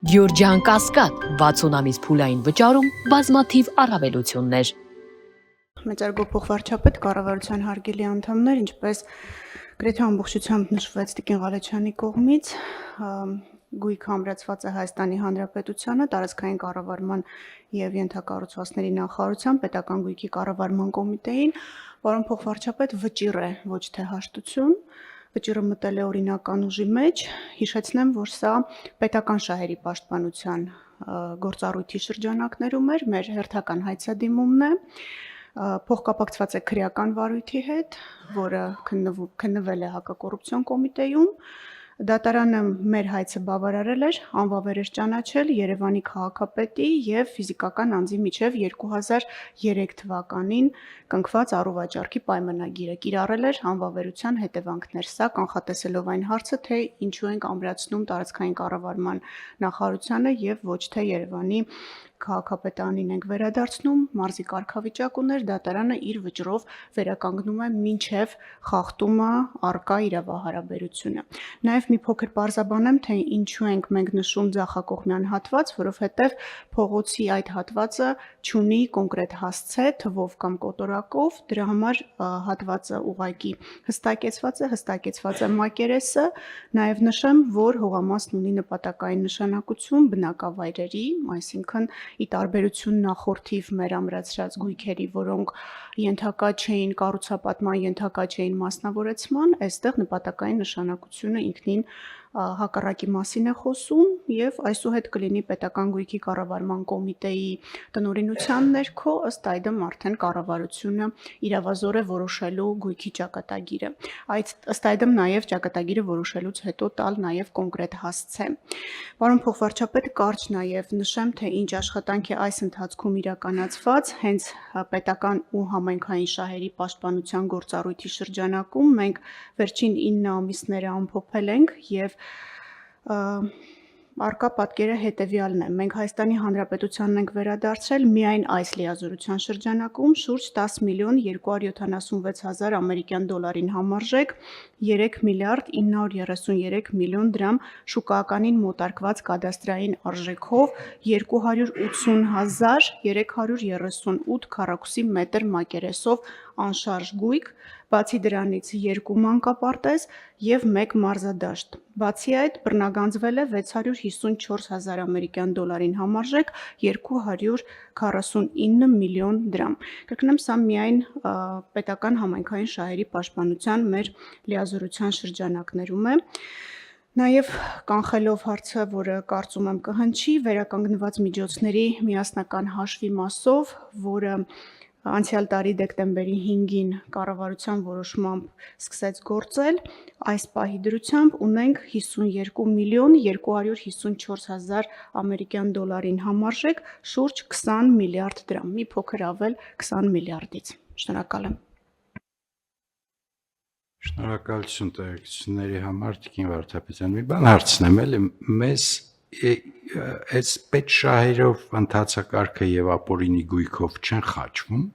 Գյուրջան Կասկադ 60 ամիս փուլային վճարում բազմաթիվ առավելություններ։ Մեծարգո փոխվարչապետ կառավարության հարգելի անդամներ, ինչպես գրեթե ամբողջությամբ նշվեց Տիկին Ղալեչյանի կողմից, գույքը ամրացված է Հայաստանի Հանրապետությանը տարածքային կառավարման եւ ենթակառուցվածքների նախարարության պետական գույքի կառավարման կոմիտեին, որոնց փոխվարչապետ վճիռ է, ոչ թե հաշտություն, վճիռը մտել է օրինական ուժի մեջ, հիշեցնեմ, որ սա պետական շահերի պաշտպանության գործառույթի շրջանակներում էր, մեր հերթական հայցադիմումն է, փոխկապակցված է քրեական վարույթի հետ, որը քննվել է հակակոռուպցիոն կոմիտեում, դատարանը մեր հայցը բավարարել էր, անվավեր էր ճանաչել Երևանի քաղաքապետի եւ ֆիզիկական անձի միջև 2003 թվականին կնքված առուվաճառքի պայմանագիրը, կիրառել էր անվավերության հետևանքներ, սա կանխատեսելով այն հարցը, թե ինչու ենք ամրացնում տարածքային կառավարման նախարարությանը եւ ոչ թե Երևանի քաղաքապետանին ենք վերադարձնում, մարզի կարգավիճակ ուներ, դատարանը իր վճռով վերականգնում է մինչև խախտումը առկա իրավահարաբերությունը։ Նաև մի փոքր պարզաբանեմ, թե ինչու ենք մենք նշում ձախակողմյան հատված, որովհետև փողոցի այդ հատվածը չունի կոնկրետ հասցե, թվով կամ կոտորակով, դրա համար հատվածը ուղղակի հստակեցված է մակերեսը, նաև նշեմ, որ հողամասն ունի նպատակային նշանակություն բնակավայրերի, այսինքն ի տարբերություն նախորդիվ մեր ամրացրած գույքերի, որոնք ենթակա չէին կառուցապատման, ենթակա չէին մասնավորեցման, այստեղ նպատակային նշանակությունը ինքնին հակառակի մասին է խոսում եւ այսուհետ կլինի պետական գույքի կառավարման կոմիտեի տնօրինության ներքո ըստ այդմ արդեն կառավարությունը իրավազոր է որոշելու գույքի ճակատագիրը։ Ըստ այդմ նաեւ ճակատագիրը որոշելուց հետո տալ նաեւ կոնկրետ հասցե։ Պարոն փոխվարչապետ, կարճ նաեւ նշեմ, թե ինչ աշխատանք է այս ընթացքում իրականացված, հենց պետական ու համայնքային շահերի պաշտպանության գործառույթի շրջանակում մենք վերջին 9 ամիսները ամփոփել ենք եւ Արկա պատկերը հետևյալն է. մենք Հայաստանի Հանրապետությանն ենք վերադարձրել միայն այս լիազորության շրջանակում շուրջ 10 միլիոն 276 հազար ամերիկյան դոլարին համարժեք 3 միլիարդ 933 միլիոն դրամ շուկայականին մոտարկված կադաստրային արժեքով 280 հազար 338 քառակուսի մետր մակերեսով անշարժ գույք, բացի դրանից 2 մանկապարտեզ եւ 1 մարզադաշտ։ Բացի այդ, բռնագանձվել է 654 հազար ամերիկյան դոլարին համարժեք 249 միլիոն դրամ։ Կրկնեմ, սա միայն պետական համայնքային շահերի պաշտպանության մեր լիազորության շրջանակներում է։ Նաև կանխելով հարցը, որը կարծում եմ կհնչի, վերականգնված միջոցների միասնական հաշվի մասով, որը անցյալ տարի դեկտեմբերի 5-ին կառավարության որոշմամբ սկսեց գործել, այս պահի դրությամբ ունենք 52 միլիոն 254 հազար ամերիկյան դոլարին համարժեք շուրջ 20 միլիարդ դրամ, մի փոքր ավել 20 միլիարդից։ Շնորհակալ եմ։ Շնորհակալություն տեղեկությունների համար, Տիկին Վարդապետյան, մի բան հարցնեմ, էլի մեզ այս պետ շահերով ընթացակարգը եւ ապօրինի գույքով չեն խաչվում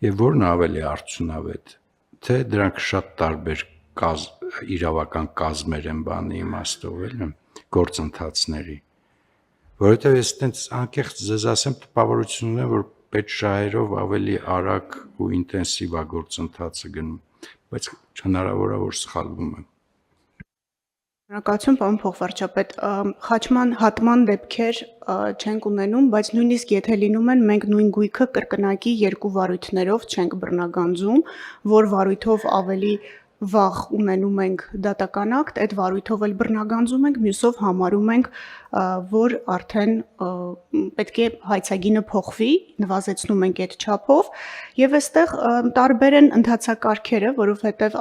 եւ որն ավելի արդյունավետ, թե դրանք շատ տարբեր իրավական կազմեր են բանի իմաստով, էլի գործընթացների, որովհետեւ ես այդպես անկեղծ ձեզ ասեմ, տպավորություն ունեմ, որ պետ շահերով ավելի արագ ու ինտենսիվ է գործընթացը գնում, բայց հնարավոր է որ սխալվում եմ։ Շնորհակալություն, պարոն փոխվարչապետ, հատման դեպքեր չենք ունենում, բայց նույնիսկ եթե լինում են, մենք նույն գույքը կրկնակի երկու վարույթներով չենք բռնագանձում, որ վարույթով ավելի վաղ ունենում ենք դատական ակտ, այդ վարույթով էլ բռնագանձում ենք, մյուսով համարում ենք, որ արդեն պետք է հայցագինը փոխվի, նվազեցնում ենք այդ չափով, եւ այստեղ տարբեր են ընթացակարգերը, որովհետեւ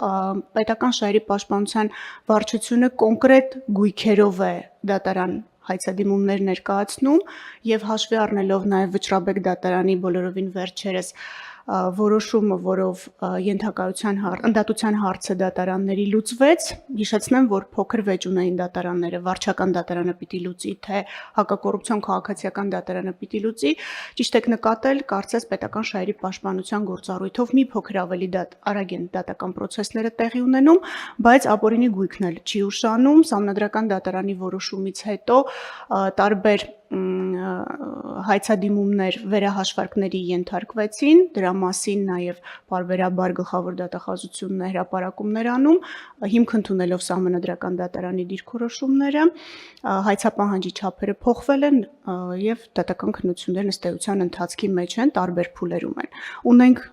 պետական շահերի պաշտպանության վարչությունը կոնկրետ գույքերով է դատարան հայցադիմումներ ներկայացնում եւ հաշվի առնելով նաեւ Վճռաբեկ դատարանի բոլորովին վերջերս որոշումը, որով ընդդատության հարցը դատարանների լուծվեց, հիշեցնեմ, որ փոքր վեճ ունեին դատարանները, վարչական դատարանը պիտի լուծի, թե հակակոռուպցիոն քաղաքացիական դատարանը պիտի լուծի, ճիշտ եք նկատել, կարծես պետական շահերի պաշտպանության գործառույթով մի փոքր ավելի արագ են դատական պրոցեսները տեղի ունենում, բայց ապօրինի գույքն էլ չի ուշանում, Սահմանադրական դատարանի որոշումից հետո տարբեր հայցադիմումներ վերահաշվարկների ենթարկվեցին, դրա մասին նաև պարբերաբար գլխավոր դատախազությունն է հրապարակումներ անում, հիմք ընդունելով Սահմանադրական դատարանի դիրքորոշումները, հայցապահանջի չափերը փոխվել են եւ դատական քննություններն ըստ էության ընթացքի մեջ են, տարբեր փուլերում են։ Ունենք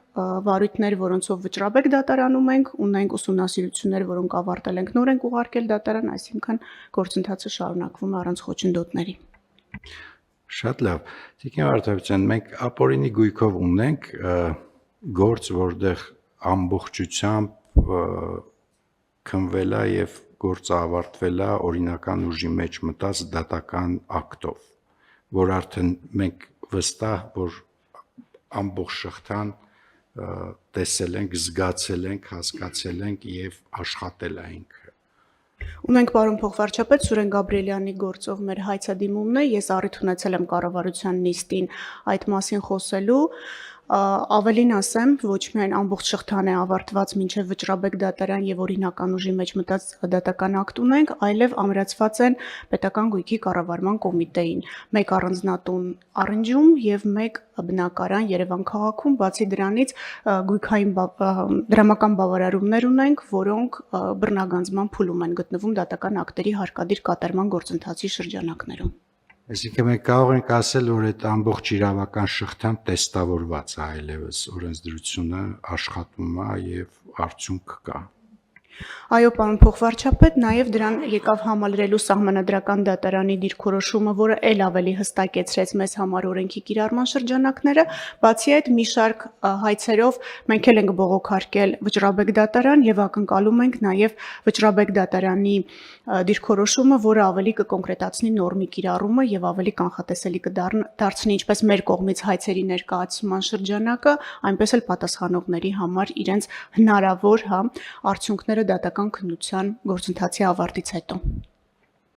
վարույթներ, որոնցով վճռաբեկ դատարանում ենք, ունենք ուսումնասիրություններ, որոնք ավարտել ենք, նոր ենք ուղարկել դատարան, այսինքն գործընթացը շարունակվում է առանց խոչընդոտների։ Շատ լավ։ Տիկին Վարդապետյան, մենք ապօրինի գույքով ունենք գործ, որտեղ ամբողջությամբ քնվել է եւ գործը ավարտվել է օրինական ուժի մեջ մտած դատական ակտով, որ արդեն մենք վստահ, որ ամբողջ շղթան տեսել ենք, զգացել ենք, հասկացել ենք եւ աշխատել ենք։ Ունենք պարոն փոխվարչապետ Սուրեն Գաբրիելյանի գործով մեր հայցադիմումն է, ես առիթ ունեցել եմ կառավարության նիստին այդ մասին խոսելու, ավելին ասեմ, ոչ միայն ամբողջ շղթան է ավարտված մինչև վճռաբեկ դատարան եւ օրինական ուժի մեջ մտած դատական ակտ ունենք, այլև ամրացված են պետական գույքի կառավարման կոմիտեին, մեկ առանձնատուն Առնջում եւ մեկ բնակարան Երևան քաղաքում, բացի դրանից գույքային դրամական բավարարումներ ունենք, որոնք բռնագանձման փուլում են գտնվում դատական ակտերի հարկադիր կատարման գործընթացի շրջանակներում։ Այսինքն մենք կարող ենք ասել, որ այդ ամբողջ իրավական շղթան տեստավորված է, այլևս օրենսդրությունը աշխատում է եւ արդյունք կա։ Այո, պարոն փոխվարչապետ, նաև դրան եկավ համալրելու Սահմանադրական դատարանի դիրքորոշումը, որը ել ավելի հստակեցրեց մեզ համար օրենքի կիրառման շրջանակները, բացի այդ մի շարք հայցերով մենք էլ ենք բողոքարկել վճռաբեկ դատարան եւ ակնկալում ենք նաև վճռաբեկ դատարանի դիրքորոշումը, որը ավելի կկոնկրետացնի նորմի կիրառումը եւ ավելի կանխատեսելի կդարձնի ինչպես մեր կողմից հայցերի ներկայացման շրջանակը, այնպես էլ պատասխանողների համար իրենց հնարավոր արդյունքները դատական քննության գործընթացի ավարտից հետո։